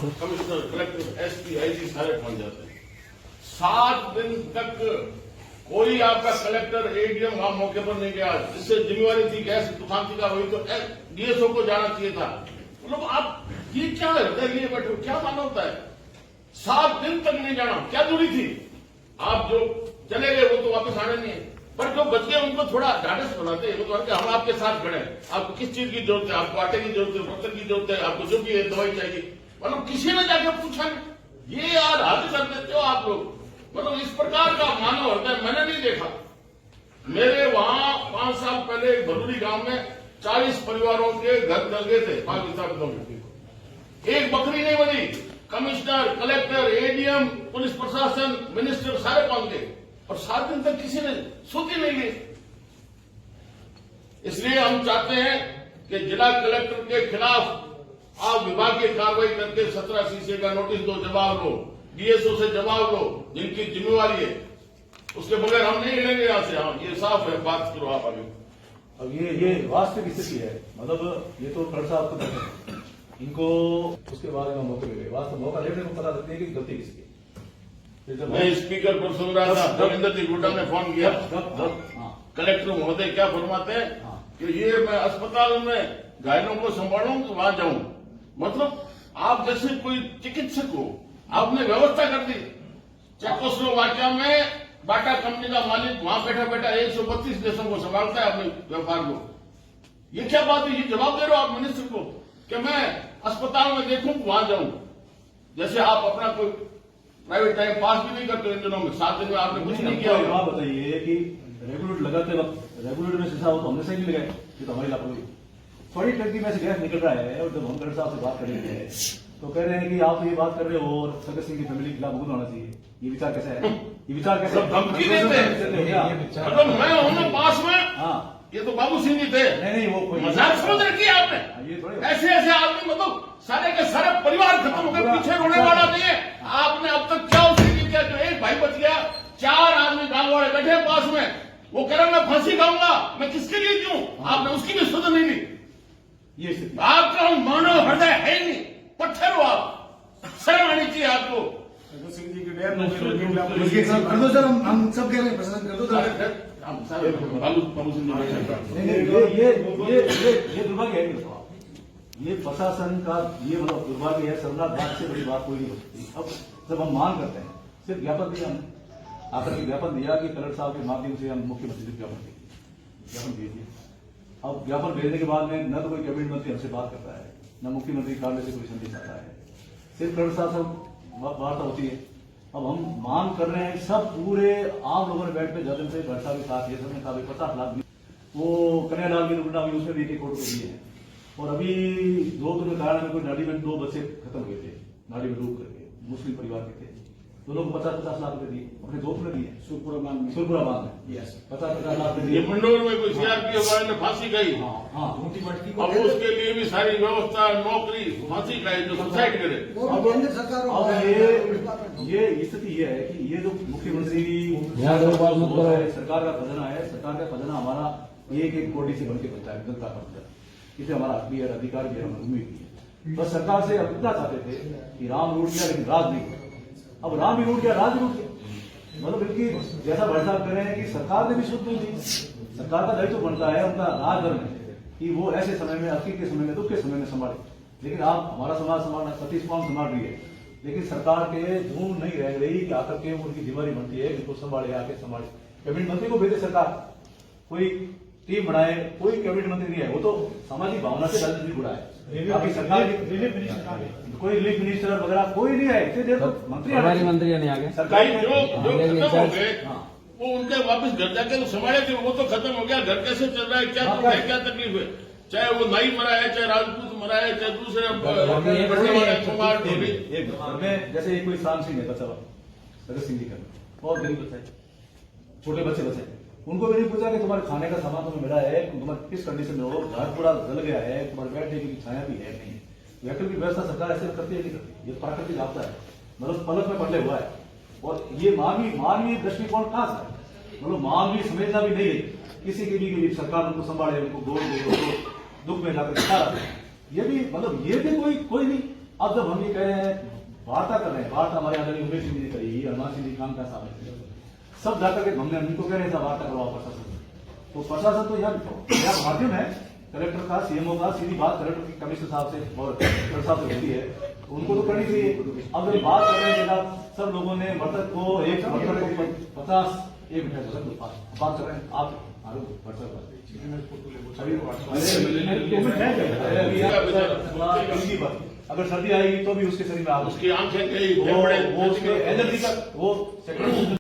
Commissioner, collector, SP, IG सारे पहुंच जाते हैं। 7 दिन तक कोई आपका कलेक्टर, एडीएम वहां मौके पर नहीं गया, जिससे जिम्मेवारी थी कि ऐसी तूफान का हुई तो डीएसओ को जाना चाहिए था। मतलब आप ये क्या हृदय लिए बैठे, क्या मानवता है? 7 दिन तक नहीं जाना, क्या दूरी थी? आप जो चले गए वो तो वापस आने नहीं है, पर जो बच गए उनको थोड़ा ढाढ़स बनाते हैं। वो तो हम आपके साथ खड़े हैं, आपको किस चीज की जरूरत है, आपको आटे की जरूरत है, बर्तन की जरूरत है, आपको जो भी है दवाई चाहिए, मतलब किसी ने जाके पूछा नहीं। ये यार हद कर देते हो आप लोग। मतलब इस प्रकार का मानव हृदय मैंने नहीं देखा। मेरे वहां 5 साल पहले भदूरी गांव में 40 परिवारों के घर लगे थे पाकिस्तान में, एक बकरी नहीं बनी। कमिश्नर, कलेक्टर, एडीएम, पुलिस प्रशासन, मिनिस्टर सारे पहुंच गए और 7 दिन तक किसी ने सोची नहीं ली। इसलिए हम चाहते हैं कि जिला कलेक्टर के खिलाफ आप विभागीय कार्रवाई करके 17 सीसी का नोटिस दो, जवाब लो, डीएसओ से जवाब लो, जिनकी जिम्मेवारी है। उसके बगैर हम नहीं लेंगे यहां से। हम ये साफ है, बात करो आप आगे। अब ये वास्तविक स्थिति है। मतलब ये तो कलेक्टर साहब को है, इनको उसके बारे में मौके मिले, वास्तव मौका लेने को पता लगती है कि गलती किसकी। मैं स्पीकर पर सुन रहा था, रविंदर जी गुड्डा ने फोन किया, कलेक्टर महोदय क्या फरमाते हैं कि ये मैं अस्पताल में घायलों को संभालूं तो वहां जाऊं। मतलब आप जैसे कोई चिकित्सक हो, आपने व्यवस्था कर दी। चेकोस्लोवाकिया में बाटा कंपनी का मालिक वहां बैठा बैठा 132 देशों को संभालता है अपने व्यापार को। ये क्या बात है? ये जवाब दे रहे हो आप मिनिस्टर को कि मैं अस्पताल में देखूं वहां जाऊं। जैसे आप अपना कोई प्राइवेट टाइम पास भी नहीं करते इन दिनों में। 7 दिन में आपने कुछ नहीं किया। आप बताइए कि रेगुलेटर लगाते वक्त रेगुलेटर में शीशा हो तो हमने सही लगाए, ये तो हमारी लापरवाही। थोड़ी टंकी में से गैस निकल रहा है और जब हम कलेक्टर साहब से बात करेंगे तो कह रहे हैं कि आप ये बात कर रहे हो और सगत सिंह की फैमिली के खिलाफ मुकदमा होना चाहिए। ये विचार कैसा है? ये विचार कैसे धमकी देते हैं? मतलब मैं हूं पास में। हाँ, ये तो बाबू सिंह जी थे। नहीं वो कोई मजाक समझ रखी है आपने। ऐसे ऐसे आदमी मतलब सारे के सारे परिवार खत्म हो गए, पीछे रोने वाला नहीं है। आपने अब तक क्या उसने किया? जो एक भाई बच गया, 4 आदमी गांव वाले बैठे पास में, वो कह रहे मैं फांसी खाऊंगा, मैं किसके लिए क्यों? आपने उसकी भी सुध नहीं ली। ये आपका मानव हृदय है नहीं, पत्थर हो आप। शर्म आनी चाहिए आपको। सिंह जी की डेथ कर दो सर, हम सब कह रहे हैं प्रशासन कर दो। ये दुर्भाग्य है। ये प्रशासन का ये मतलब दुर्भाग्य है। सरनाथ बात से बड़ी बात कोई नहीं हो सकती। अब जब हम मांग करते हैं, सिर्फ ज्ञापन दिया हमने, आकर के ज्ञापन दिया कि कलेक्टर साहब के माध्यम से हम मुख्यमंत्री से ज्ञापन भेज दिए। अब ज्ञापन भेजने के बाद में न तो कोई कैबिनेट मंत्री हमसे बात करता है, न मुख्यमंत्री कार्यालय से कोई संदेश आता है, सिर्फ कलेक्टर साहब से वार्ता होती है। अब हम मांग कर रहे हैं, सब पूरे आम लोगों ने बैठ पे जजन से भरसा के साथ ये सबने कहा 50 लाख वो कन्यालाल की दुर्घटना हुई, उसमें भी एक करोड़ रुपए दिए हैं। और अभी 2 दिन के कारण में कोई नाड़ी में 2 बच्चे खत्म हुए थे, नाड़ी में डूब करके, मुस्लिम परिवार के थे। दोनों को 50-50 लाख रुपए दिए, अपने दोस्त ने दिए सुरपुरा बांध में 50-50 लाख रुपए दिए। मंडोर में कोई सीआरपीएफ वाले ने फांसी खाई। हाँ, अब उसके लिए भी सारी व्यवस्था, नौकरी, फांसी खाई जो सुसाइड करे। अब ये स्थिति ये है कि ये जो मुख्यमंत्री सरकार का खजाना है, सरकार का खजाना हमारा एक कोटी से बढ़ के बनता है, जनता का खजाना। इसे हमारा हक भी है, अधिकार भी है, हमारी उम्मीद भी है। बस सरकार से अब इतना चाहते थे कि राम लूट गया लेकिन राज नहीं हुआ। अब राम भी लूट गया, राज भी लूट गया। मतलब इनकी जैसा भरोसा कर रहे हैं कि सरकार ने भी शुद्ध नहीं दी। सरकार का दायित्व बनता है उनका राजधर्म है कि वो ऐसे समय में, अति के समय में, दुख के समय में संभाले। लेकिन आप हमारा समाज संभालना, सतीश कौन संभाल रही है, लेकिन सरकार के धूम नहीं रह रही कि आकर के उनकी जिम्मेदारी बनती है कि इनको संभाले, आके संभाले। कैबिनेट मंत्री को भेजे सरकार, कोई टीम बनाए, कोई कैबिनेट मंत्री नहीं है, वो तो सामाजिक भावना से राजनीति जुड़ा है। सरकार कोई रिलीफ मिनिस्टर वगैरह कोई नहीं है, इतने देर तक मंत्री नहीं आ गए। सरकार जो खत्म हो गए वो उनके वापस घर जाके तो संभाले थे, वो तो खत्म हो गया। घर कैसे चल रहा है, क्या दुख है, क्या तकलीफ है? चाहे वो नाई मरा है, चाहे राजपूत मरा है, चाहे दूसरे कुमार ढोली। एक घर में जैसे कोई शाम सिंह है, बच्चा भगत सिंह जी का बहुत गरीब बच्चा है, छोटे बच्चे बचे, उनको भी नहीं पूछा कि तुम्हारे खाने का सामान तुम्हें मिला है, तुम्हारे किस कंडीशन में हो, घर पूरा जल गया है, तुम्हारे बैठने की छाया भी है नहीं। वैकल्पिक व्यवस्था सरकार ऐसे करती है नहीं करती, ये प्राकृतिक आपदा है, मतलब पलक में पलटे हुआ है। और ये मानवीय दृष्टिकोण कहां से है? मतलब मानवीय समझना भी नहीं है किसी के भी सरकार उनको संभाले, उनको गोद दे, उनको दुख में लाकर दिखा रहा है। ये भी मतलब ये भी कोई नहीं। अब जब हम ये कह रहे हैं वार्ता कर रहे हैं, वार्ता हमारे आदरणीय उमेश सिंह जी ने करी, हनुमान सिंह जी काम का साहब ने, सब जाकर के हमने उनको कह रहे हैं वार्ता करवाओ प्रशासन, तो प्रशासन तो यहाँ माध्यम है कलेक्टर का, सीएमओ का, सीधी बात कलेक्टर की कमिश्नर साहब से और कलेक्टर साहब से होती है, उनको तो करनी चाहिए। अब जब बात कर रहे हैं जनाब, सब लोगों ने मृतक को एक मृतक को 50 एक मिनट बात कर रहे हैं आप अगर सर्दी आएगी तो भी उसके शरीर में आप उसकी आंखें वो उसके एनर्जी का वो